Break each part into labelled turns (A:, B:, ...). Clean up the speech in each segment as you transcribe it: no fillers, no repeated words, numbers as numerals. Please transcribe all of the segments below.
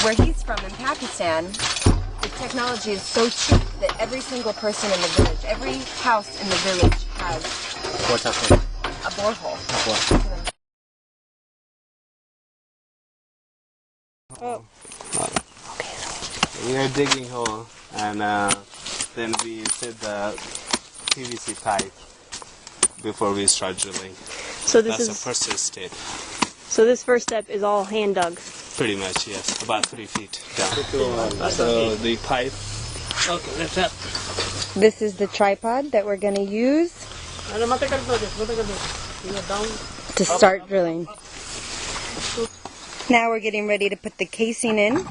A: where he's from in Pakistan, the technology is so cheap that every single person in the village, every house in the village has a borehole.
B: Oh. We are digging hole, and then we set the PVC pipe before we start drilling.
C: So this
B: That's
C: is
B: the first step.
C: So this first step is all hand dug.
B: Pretty much, yes, about 3 feet down. So the pipe.
D: Okay, that's up.
A: This is the tripod that we're going to use to start drilling. Now we're getting ready to put the casing in.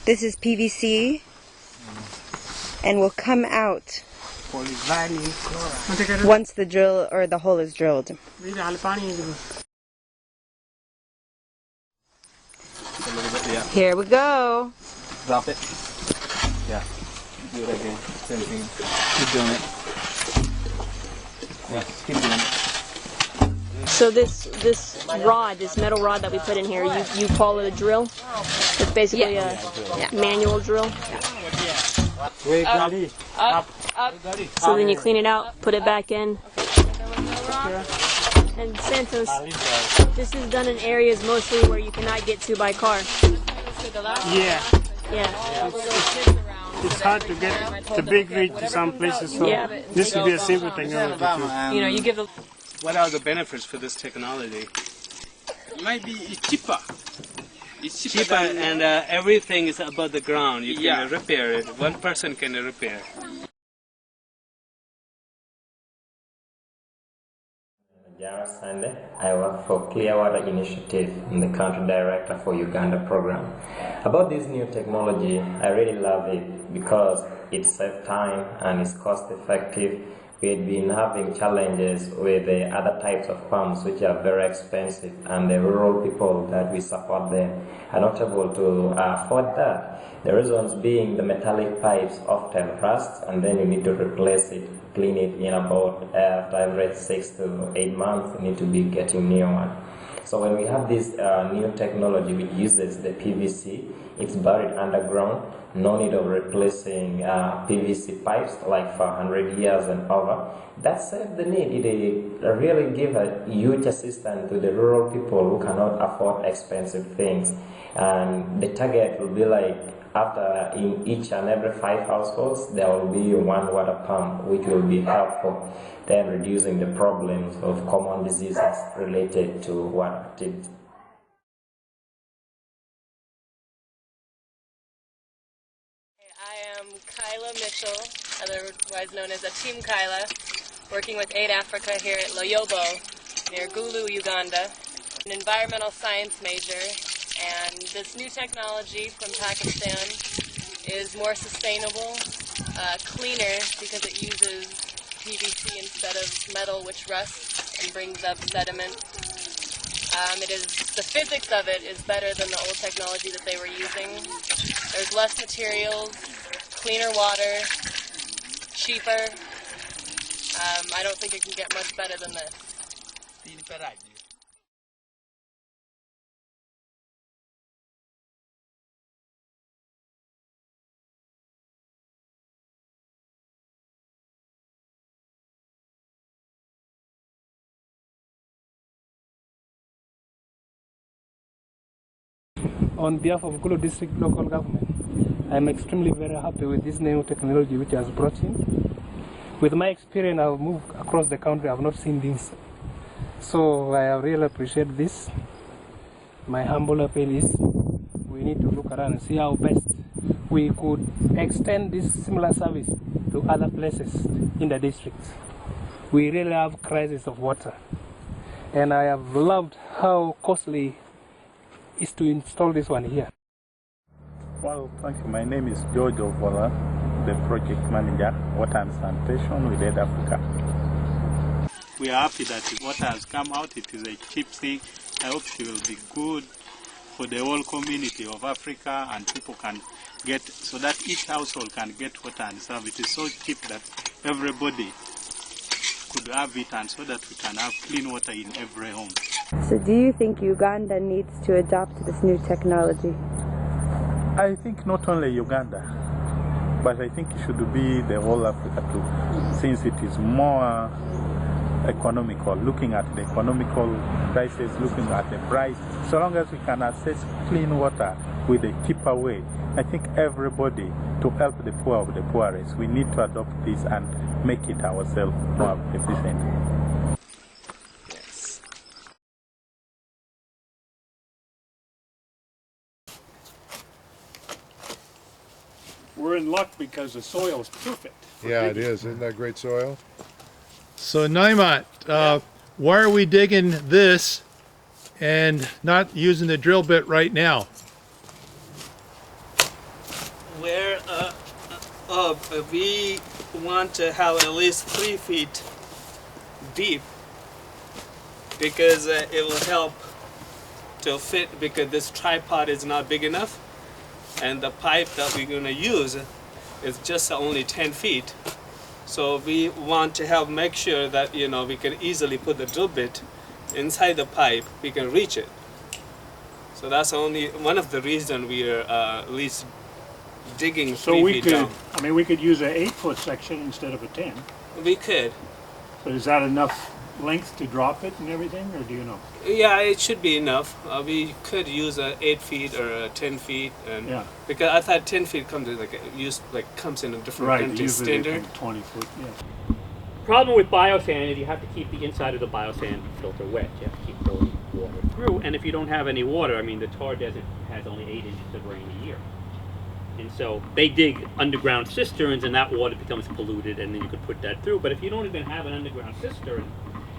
A: This is PVC and will come out once the drill or the hole is drilled. Here we go.
B: Drop it. Yeah. Do it again. Same thing. Keep doing it. Yeah, keep doing it.
C: So this rod, this metal rod that we put in here, you call it a drill? It's basically a manual drill?
D: Up.
C: So then you clean it out, put it back in. And Santos, this is done in areas mostly where you cannot get to by car.
D: Yeah.
C: Yeah.
D: It's hard to get the big reach to some places, so this would be a simple technology too.
A: You know, you give the...
B: What are the benefits for this technology?
E: It might be cheaper. It's
B: Cheaper and everything is above the ground. You can
E: Yeah.
B: repair it. One person can repair.
F: I work for Clearwater Initiative. I'm the country director for Uganda program. About this new technology, I really love it because it saves time and it's cost effective. We had been having challenges with the other types of pumps which are very expensive, and the rural people that we support there are not able to afford that. The reasons being the metallic pipes often rust, and then you need to replace it, clean it in about average 6 to 8 months. You need to be getting new one. So when we have this new technology which uses the PVC, it's buried underground, no need of replacing PVC pipes like for 100 years and over. That saves the need. It really gives a huge assistance to the rural people who cannot afford expensive things. And the target will be like after in each and every 5 households there will be one water pump, which will be helpful then reducing the problems of common diseases related to water activity.
A: I am Kyla Mitchell, otherwise known as Team Kyla, working with Aid Africa here at Loyobo near Gulu, Uganda. An environmental science major, and this new technology from Pakistan is more sustainable, cleaner because it uses PVC instead of metal, which rusts and brings up sediment. The physics of it is better than the old technology that they were using. There's less materials, cleaner water, cheaper. I don't think it can get much better than this.
D: On behalf of Gulu District Local Government, I'm extremely very happy with this new technology which has brought in. With my experience, I've moved across the country, I've not seen this. So I really appreciate this. My humble appeal is we need to look around and see how best we could extend this similar service to other places in the district. We really have crisis of water. And I have loved how costly is to install this one here.
G: Well, thank you. My name is George Ovola, the project manager, water and sanitation with Aid Africa.
E: We are happy that the water has come out. It is a cheap thing. I hope it will be good for the whole community of Africa, and people can get, so that each household can get water and serve. It is so cheap that everybody could have it, and so that we can have clean water in every home.
H: So do you think Uganda needs to adopt this new technology?
G: I think not only Uganda, but I think it should be the whole Africa too, since it is more economical, looking at the economical prices, looking at the price. So long as we can access clean water with a cheaper way, I think everybody, to help the poor of the poorest, we need to adopt this and make it ourselves more efficient.
B: Yes.
I: We're in luck because the soil is perfect.
J: Yeah, it is. Isn't that great soil?
K: So Naimat, why are we digging this and not using the drill bit right now?
L: Where we want to have at least 3 feet deep, because it will help to fit, because this tripod is not big enough, and the pipe that we're going to use is just only 10 feet. So we want to make sure that, you know, we can easily put the drill bit inside the pipe, we can reach it. So that's only one of the reasons we are at least digging 3 feet down.
I: I mean, we could use an 8-foot section instead of a 10.
L: We could.
I: But is that enough length to drop it and everything, or do you know?
L: Yeah, it should be enough. We could use a 8 feet or a 10 feet, and
I: Yeah.
L: because I thought 10 feet comes in comes in a different
I: Right,
L: country
I: usually they
L: standard.
I: come 20 foot, yeah.
M: Problem with biosand is you have to keep the inside of the biosand filter wet. You have to keep throwing water through, and if you don't have any water, I mean, the tar desert has only 8 inches of rain a year. And so they dig underground cisterns, and that water becomes polluted, and then you could put that through. But if you don't even have an underground cistern,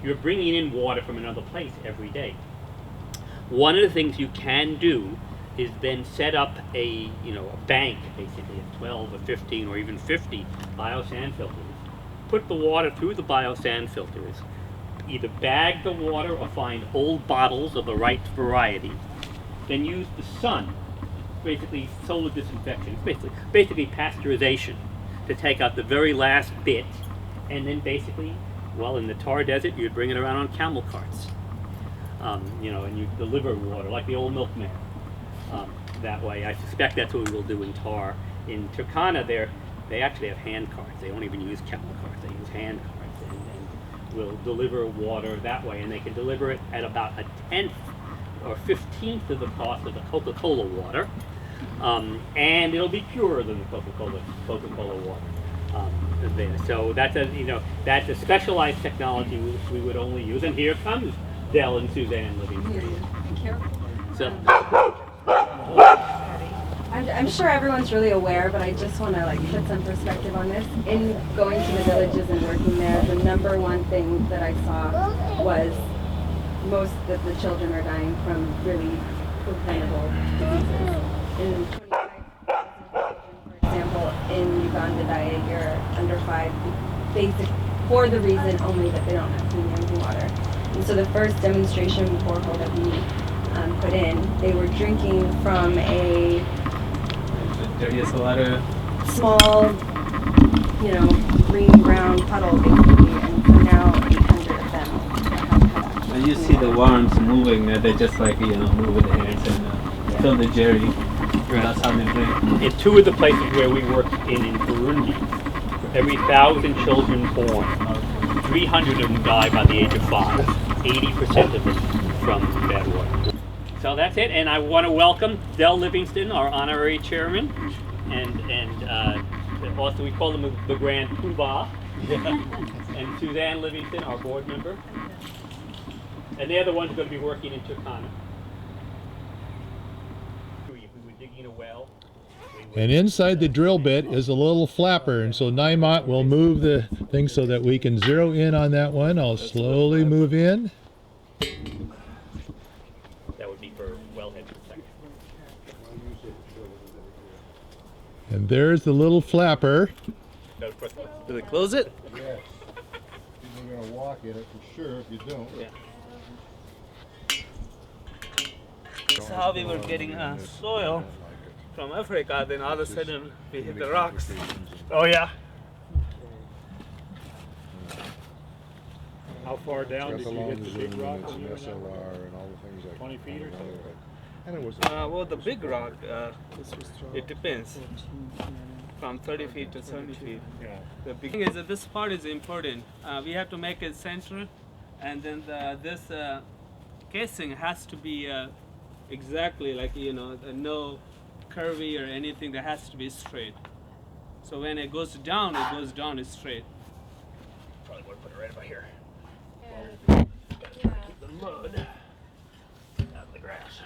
M: you're bringing in water from another place every day. One of the things you can do is then set up a bank, basically of 12 or 15 or even 50 biosand filters. Put the water through the biosand filters. Either bag the water or find old bottles of the right variety. Then use the sun, basically solar disinfection, basically pasteurization, to take out the very last bit, and then basically, well, in the tar desert, you'd bring it around on camel carts, and you deliver water like the old milkman. That way, I suspect that's what we will do in tar. In Turkana, they actually have hand carts. They don't even use camel carts; they use hand carts, and will deliver water that way, and they can deliver it at about a 10th or 15th of the cost of the Coca-Cola water, and it'll be purer than the Coca-Cola water. There. So that's a specialized technology which we would only use. And here comes Dell and Suzanne Livingston. So,
H: I'm sure everyone's really aware, but I just want to put some perspective on this. In going to the villages and working there, the number one thing that I saw was most of the children are dying from really preventable diseases. In 25,000 children, for example, in Uganda die a year under 5, for the reason only that they don't have clean drinking water. And so the first demonstration borehole that we put in, they were drinking from a small, green-brown puddle, basically, and so now 800 of them have
B: When you see the worms moving, they just move with the hands and fill the jerry. That's how they drink.
M: in 2 of the places where we work in Burundi, for every 1,000 children born, 300 of them die by the age of 5. 80% of them from bad water. So that's it, and I want to welcome Dell Livingston, our honorary chairman, and also we call him the Grand Poobah, and Suzanne Livingston, our board member, and they're the ones who are going to be working in Turkana. We were digging a well.
K: And inside the drill bit is a little flapper, and so Naimat will move the thing so that we can zero in on that one. I'll slowly move in.
M: That would be for wellhead protection.
K: And there's the little flapper.
L: Do we close it?
J: Yes. You're going to walk in it for sure if you don't.
L: Yeah. That's how we were getting soil from Africa, then all of a sudden we hit the rocks.
I: Oh, yeah? How far down did you hit the big rock?
J: It's an SLR and all the things like
I: 20 feet or something?
J: And it was
L: Well, the big rock, it depends. From 30 feet to 70 feet.
I: Yeah.
L: The big thing is that this part is important. We have to make it central, and then this casing has to be exactly like, you know, no curvy or anything. That has to be straight. So when it goes down straight.
I: Probably would put it right about here. Keep the mud out of the grass.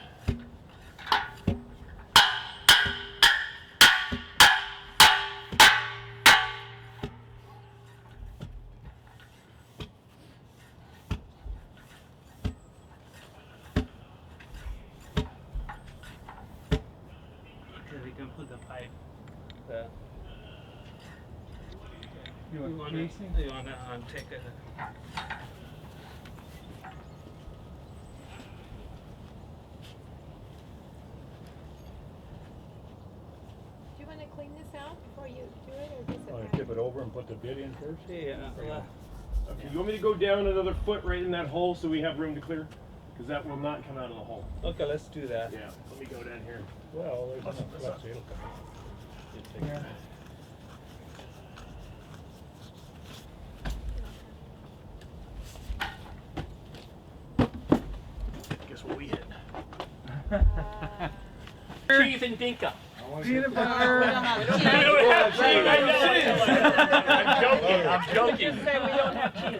L: Okay, we can put the pipe. You want to take it?
N: Do you want to clean this out before you do it, or does it
I: Want to
N: matter?
I: tip it over and put the bit in first?
L: Yeah.
O: Okay, you want me to go down another foot right in that hole so we have room to clear? Because that will not come out of the hole.
L: Okay, let's do that.
O: Yeah, let me go down here.
I: Well, there's enough left, so it'll come out.
O: Guess what we hit?
M: Cheese and dinka.
O: Peanut
M: butter. We don't have cheese. I'm joking. I'm joking.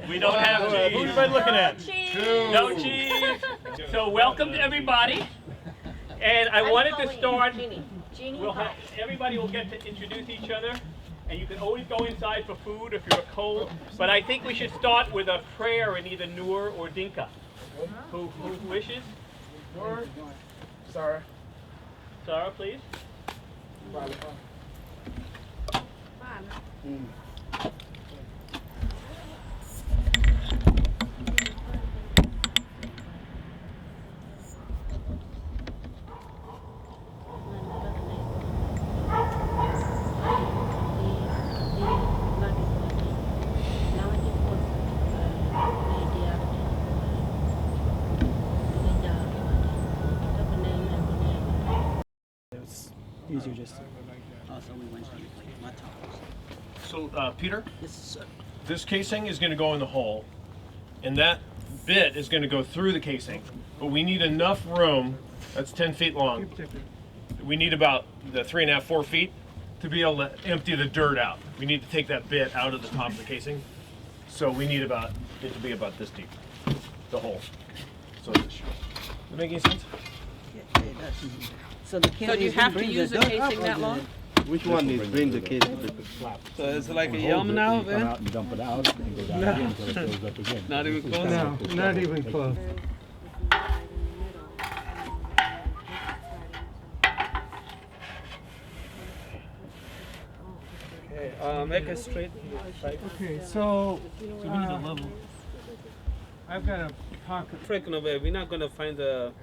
M: We don't have cheese.
O: Who am I looking at?
M: No cheese. So welcome to everybody. And I wanted to start. We'll have, everybody will get to introduce each other. And you can always go inside for food if you're cold. But I think we should start with a prayer in either Noor or Dinka. Who wishes? Noor?
P: Sarah.
M: Sarah, please.
P: It's easier just to.
O: So, Peter, this casing is going to go in the hole, and that bit is going to go through the casing. But we need enough room, that's 10 feet long. We need about the 3.5, 4 feet to be able to empty the dirt out. We need to take that bit out of the top of the casing. So we need it to be about this deep, the hole. So does that make any sense?
Q: So do you have to use a casing that long?
B: Which one is bring the casing?
L: So it's like a yum now,
I: then? Come out and dump it out and go down again until it fills up again.
L: Not even close?
I: No,
L: not even close. Okay, make it straight.
P: Okay, so
L: we need a level.
P: I've got a pocket.
L: Freaking away, we're not gonna find the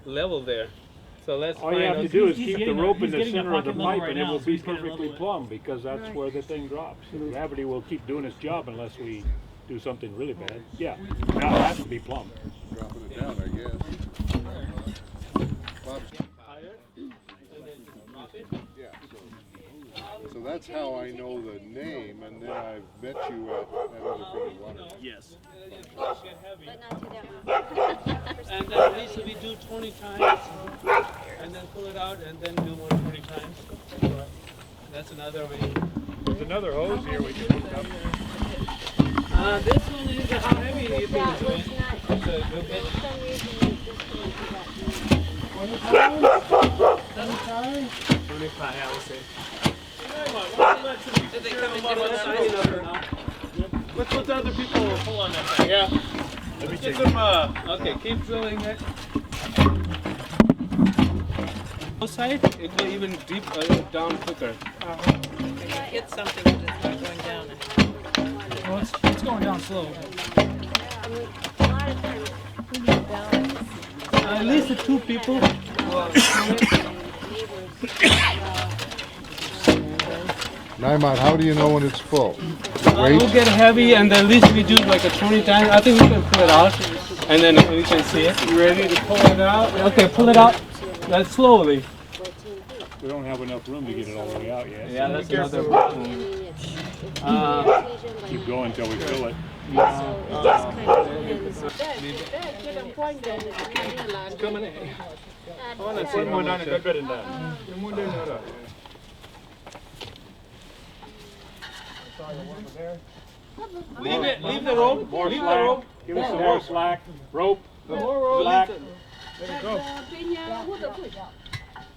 L: level there. So let's
I: All you have to do is keep the rope in the center of the pipe and it will be perfectly plumb because that's where the thing drops. Gravity will keep doing its job unless we do something really bad. Yeah, now it has to be plumb.
J: dropping it down, I guess. So that's how I know the name, and then I've met you at other big water.
O: Yes.
L: And then these we do 20 times, and then pull it out, and then do one 20 times. That's another way.
I: There's another hose here we can hook up.
L: This one is how heavy you think it's going? It's a good bit. 25, I would say. Let's let the other people pull on that thing. Yeah.
O: Let me get some,
L: okay, keep drilling it. Outside, it will even deep down quicker.
Q: Hit something that it's not going down anymore.
P: Well, it's going down slow.
L: At least the two people.
J: Naimat, how do you know when it's full?
L: We'll get heavy, and at least we do like a 20 times. I think we can pull it out, and then we can see it. You ready to pull it out? Okay, pull it out. That's slowly.
I: We don't have enough room to get it all the way out yet.
L: Yeah, that's another problem.
I: Keep going until we fill it.
L: Leave the rope.
I: More
L: Leave
I: slack.
L: the rope.
I: Give us some more slack. Rope.
L: More rope.
I: Slack.
L: Let it go.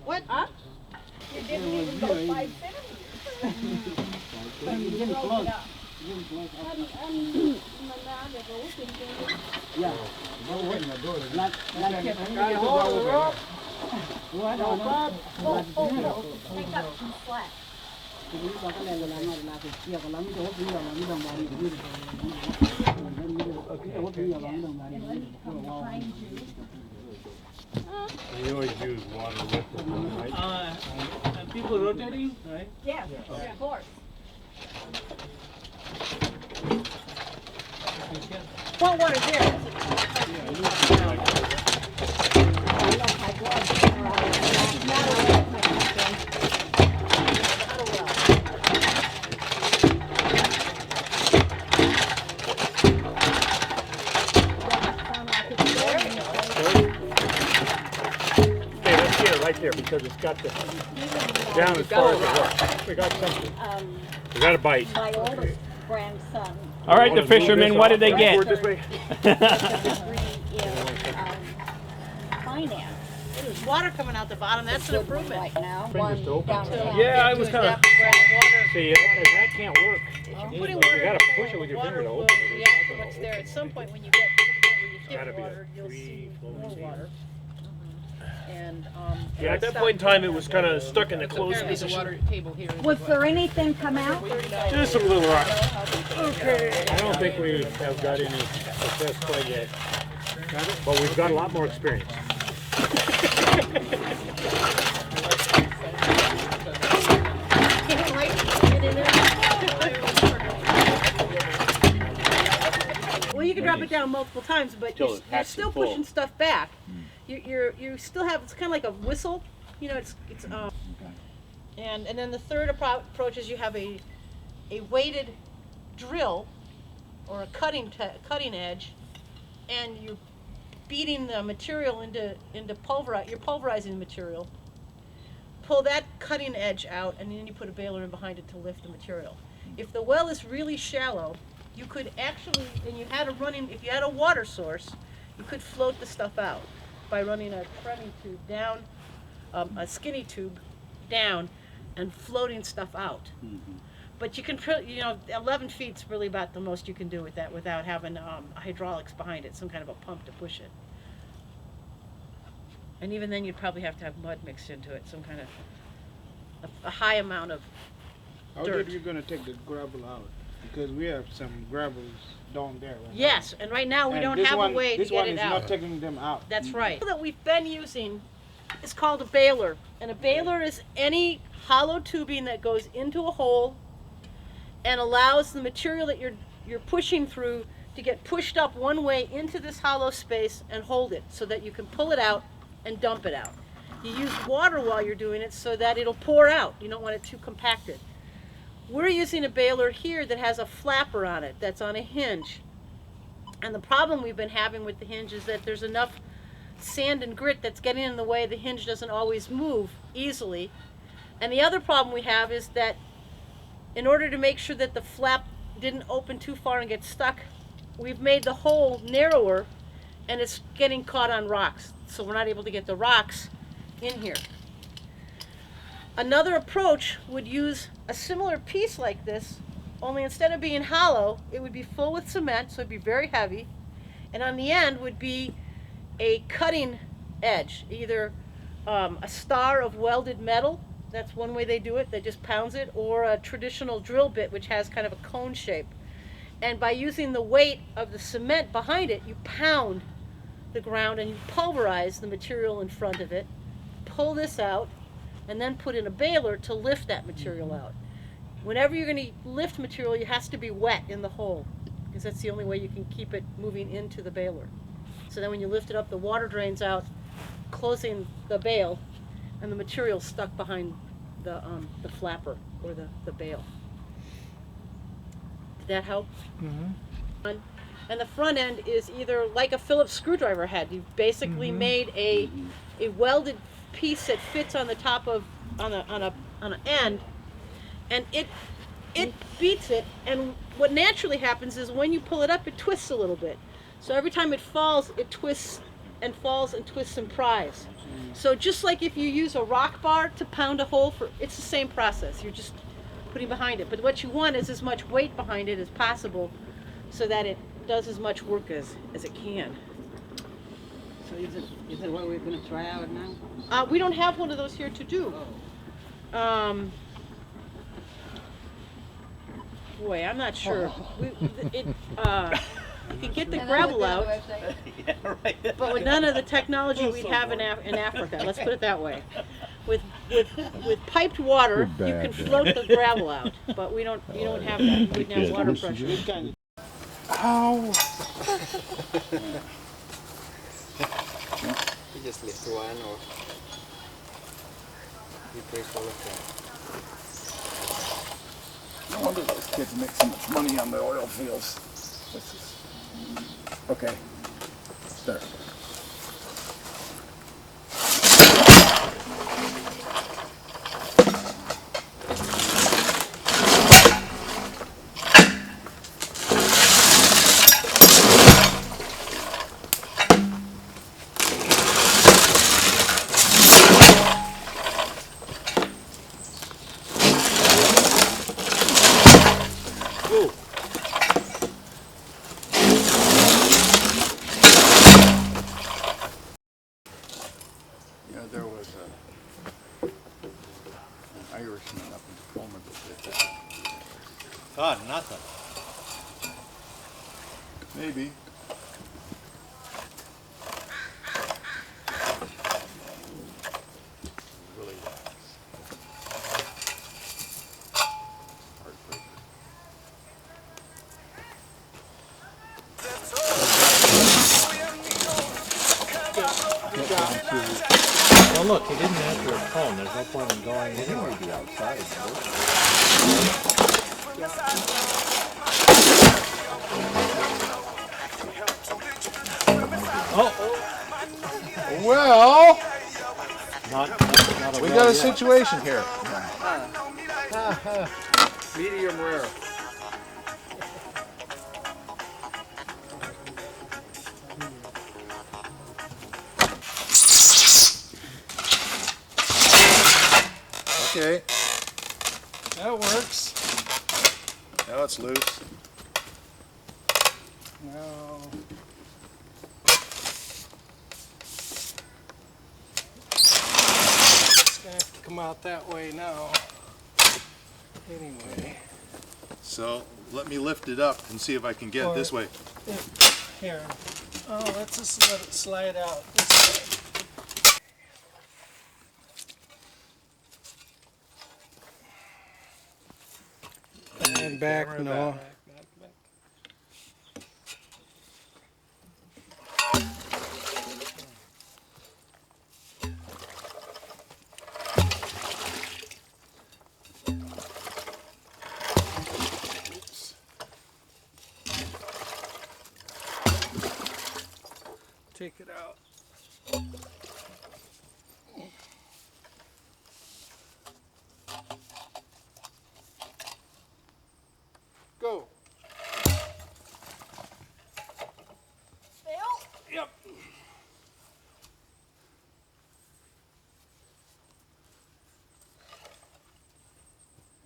N: What? Huh? You didn't even go 5 centimeters. Take up some slack.
I: We always use water with it, right?
L: And people rotating, right?
N: Yes, of course. What water is there?
I: Right there, because it's got the down as far as it works. We got something. We got a bite.
N: My oldest grandson.
M: All right, the fishermen, what did they get?
N: Finance.
Q: There's water coming out the bottom. That's an improvement.
N: Right now.
I: Fingers to open.
L: Yeah, I was kind of.
I: See, that can't work.
Q: Putting
I: You
Q: water
I: gotta
Q: in
I: push it with your
Q: water
I: finger to
Q: will
I: open it.
Q: react to what's there. At some point, when you get where you
I: Gotta
Q: hit
I: be a
Q: water, you'll see more water. And
O: Yeah, at that point in time, it was kind of stuck in a closed
Q: apparently the
O: position.
Q: water table here is
N: Was there anything come out?
O: Just some little rocks.
I: Okay. I don't think we have got any success quite yet. But we've got a lot more experience.
Q: Well, you can drop it down multiple times, but you're still pushing stuff back. You still have, it's kind of like a whistle, you know. And then the third approach is you have a weighted drill or a cutting edge, and you're beating the material into pulverize. You're pulverizing the material. Pull that cutting edge out, and then you put a baler in behind it to lift the material. If the well is really shallow, you could actually, and you had if you had a water source, you could float the stuff out by running a threading tube down, a skinny tube down, and floating stuff out. But you can, 11 feet's really about the most you can do with that without having hydraulics behind it, some kind of a pump to push it. And even then, you'd probably have to have mud mixed into it, some kind of a high amount of
P: How
Q: dirt.
P: are you going to take the gravel out? Because we have some gravels down there. Right
Q: Yes, and right now we don't have a way to get it out.
P: This one is not taking them out.
Q: That's right. That we've been using is called a baler. And a baler is any hollow tubing that goes into a hole and allows the material that you're pushing through to get pushed up one way into this hollow space and hold it so that you can pull it out and dump it out. You use water while you're doing it so that it'll pour out. You don't want it too compacted. We're using a baler here that has a flapper on it that's on a hinge. And the problem we've been having with the hinge is that there's enough sand and grit that's getting in the way. The hinge doesn't always move easily. And the other problem we have is that in order to make sure that the flap didn't open too far and get stuck, we've made the hole narrower and it's getting caught on rocks. So we're not able to get the rocks in here. Another approach would use a similar piece like this, only instead of being hollow, it would be full with cement, so it'd be very heavy, and on the end would be a cutting edge, either a star of welded metal, that's one way they do it, that just pounds it, or a traditional drill bit which has kind of a cone shape. And by using the weight of the cement behind it, you pound the ground and you pulverize the material in front of it, pull this out, and then put in a baler to lift that material out. Whenever you're going to lift material, it has to be wet in the hole, because that's the only way you can keep it moving into the baler. So then when you lift it up, the water drains out, closing the bale, and the material's stuck behind the flapper or the bale. Did that help? Mm-hmm. And the front end is either like a Phillips screwdriver head. You've basically made a welded piece that fits on the top of on an end, and it beats it. And what naturally happens is when you pull it up, it twists a little bit. So every time it falls, it twists and falls and twists and pries. So just like if you use a rock bar to pound a hole for, it's the same process. You're just putting behind it. But what you want is as much weight behind it as possible, so that it does as much work as it can.
R: So is it what we're going to try out now?
Q: We don't have one of those here to do. Boy, I'm not sure. You can get the gravel out,
B: Yeah, right.
Q: but with none of the technology we have in Africa. Let's put it that way. With piped water, you can float the gravel out, but we don't have that. We don't have water pressure.
R: Ow!
S: You just lift one or you place all of that.
R: No wonder those kids make so much money on the oil fields. This is okay. There. There was an Irishman up in Tacoma that did that.
B: God, nothing.
R: Maybe. Really
T: Well, look, he didn't answer his phone. There's no point in going anywhere. Be outside.
R: Oh. Well, we got a situation here.
S: Medium rare.
R: Okay. That works. Now it's loose. Now. It's gonna have to come out that way now. Anyway.
G: So let me lift it up and see if I can get it this way.
R: Here. Oh, let's just let it slide out this way. And back, no.
G: Back.
R: Take it out. Go. Yep.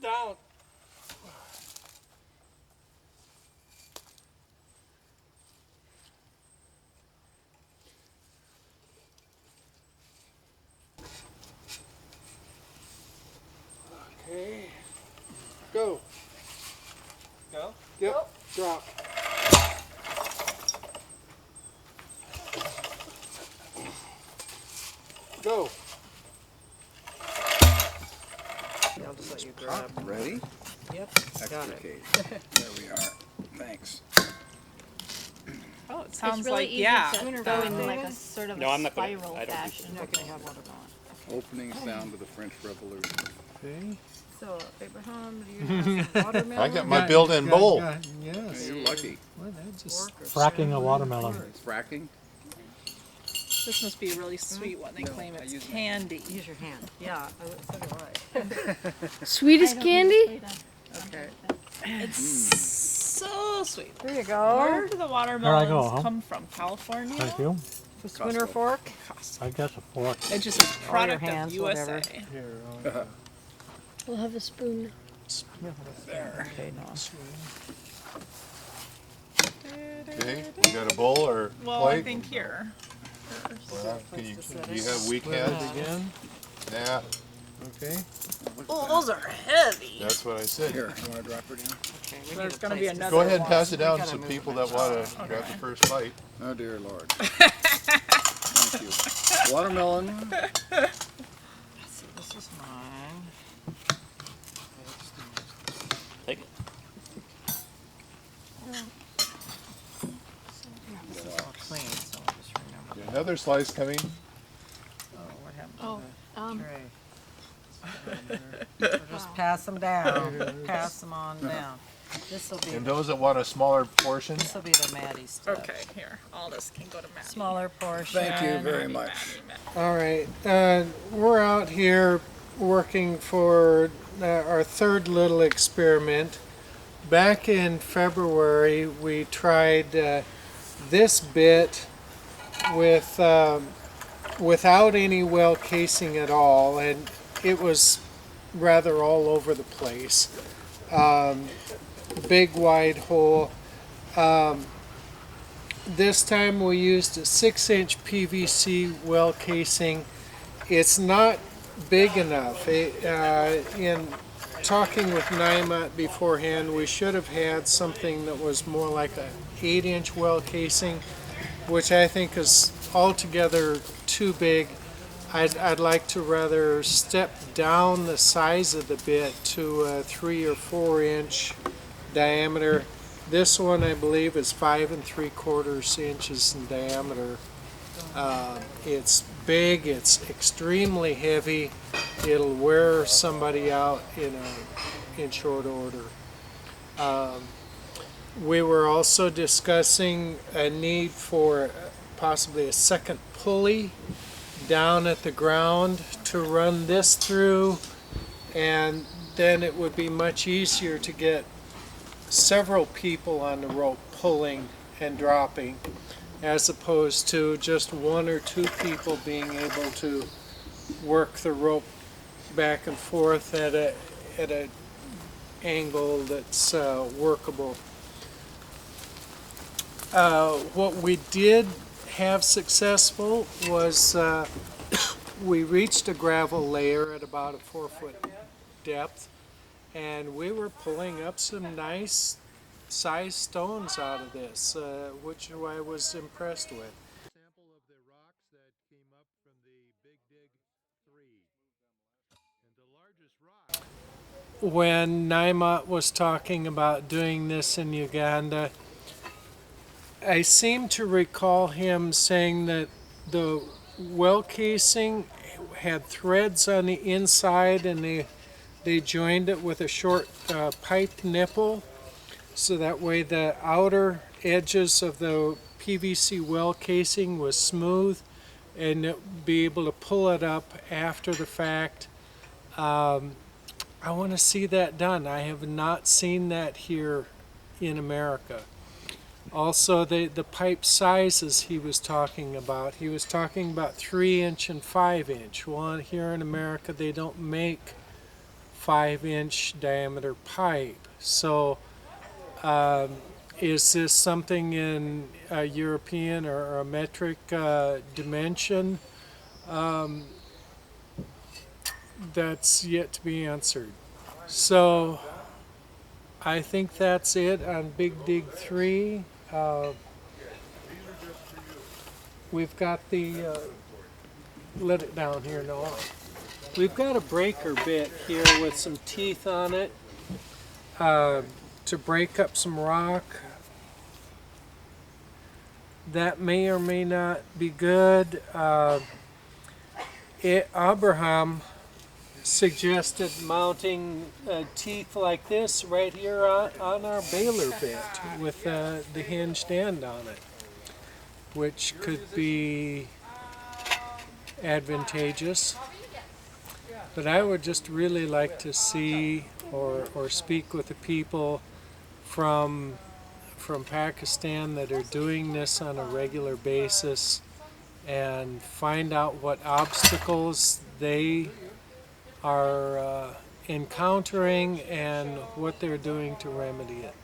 R: Down. Okay. Go. Go? Yep. Go. Drop. Go.
S: I'll just let you grab.
R: Ready?
U: Yep, got it.
R: There we are. Thanks.
N: Oh, it
U: It's
N: sounds
U: really
N: like,
U: easy
N: yeah.
U: to go in like a sort of
N: No,
U: a
N: I'm not gonna-
U: spiral
N: I don't do
U: fashion. You're not going to have watermelon.
R: Openings down to the French Revolution.
K: Okay.
U: So, Abraham, do you have some watermelon?
K: I got my built-in bowl.
R: Yeah,
D: Yes.
R: you're lucky.
D: Well, that just
K: Fracking a watermelon.
R: Fracking?
N: This must be really sweet when they claim it's candy.
U: Use your hand. Yeah, so do I.
C: Sweetest candy?
U: Okay.
N: It's so sweet.
U: There you go.
N: Where do the watermelons
K: go, huh?
N: come from? California?
K: Thank you.
U: A spoon or fork?
K: I guess a fork.
N: It just says product
U: hands,
N: of USA.
U: whatever.
D: Here,
C: We'll have a spoon.
U: There. Okay, no.
K: Okay, you got a bowl or
N: Well,
K: plate?
N: I think here.
K: Well, do you have weak hands again? Yeah. Okay.
N: Oh, those are heavy.
K: That's what I said.
R: Here, you want to drop her down?
U: Okay,
N: There's going to be another
K: Go ahead and
N: one.
K: pass it down to some people that want to grab the first bite.
R: Oh, dear Lord. Thank you. Watermelon.
U: Let's see, this is mine.
M: Take it.
U: This is all clean, so I'll just remember.
K: Another slice coming.
U: Oh, what happened
C: Oh,
U: to the tray? So just pass them down. Pass them on down. This will be.
K: And those that want a smaller portion.
U: This will be the Maddie stuff.
N: Okay, here. All this can go to Maddie.
U: Smaller portion.
R: Thank you very much.
D: All right, we're out here working for our third little experiment. Back in February, we tried this bit with without any well casing at all, and it was rather all over the place. Big wide hole. This time we used a 6-inch PVC well casing. It's not big enough. In talking with Naimat beforehand, we should have had something that was more like a 8-inch well casing, which I think is altogether too big. I'd like to rather step down the size of the bit to a 3 or 4 inch diameter. This one I believe is 5 3/4 inches in diameter. It's big, it's extremely heavy. It'll wear somebody out in short order. We were also discussing a need for possibly a second pulley down at the ground to run this through, and then it would be much easier to get several people on the rope pulling and dropping, as opposed to just 1 or 2 people being able to work the rope back and forth at a angle that's workable. What we did have successful was we reached a gravel layer at about a 4-foot depth, and we were pulling up some nice sized stones out of this, which I was impressed with.
K: Sample of the rocks that came up from the Big Dig 3. And the largest rock.
D: When Naimat was talking about doing this in Uganda, I seem to recall him saying that the well casing had threads on the inside, and they joined it with a short pipe nipple, so that way the outer edges of the PVC well casing was smooth and be able to pull it up after the fact. I want to see that done. I have not seen that here in America. Also, the pipe sizes he was talking about 3-inch and 5-inch. Well, here in America they don't make 5-inch diameter pipe. So is this something in a European or a metric dimension? That's yet to be answered. So I think that's it on Big Dig 3. We've got the, let it down here, Noah. We've got a breaker bit here with some teeth on it.
F: to break up some rock. That may or may not be good. Abraham suggested mounting teeth like this right here on our baler bit with the hinged end on it, which could be advantageous. But I would just really like to see or speak with the people from Pakistan that are doing this on a regular basis and find out what obstacles they are encountering and what they're doing to remedy it.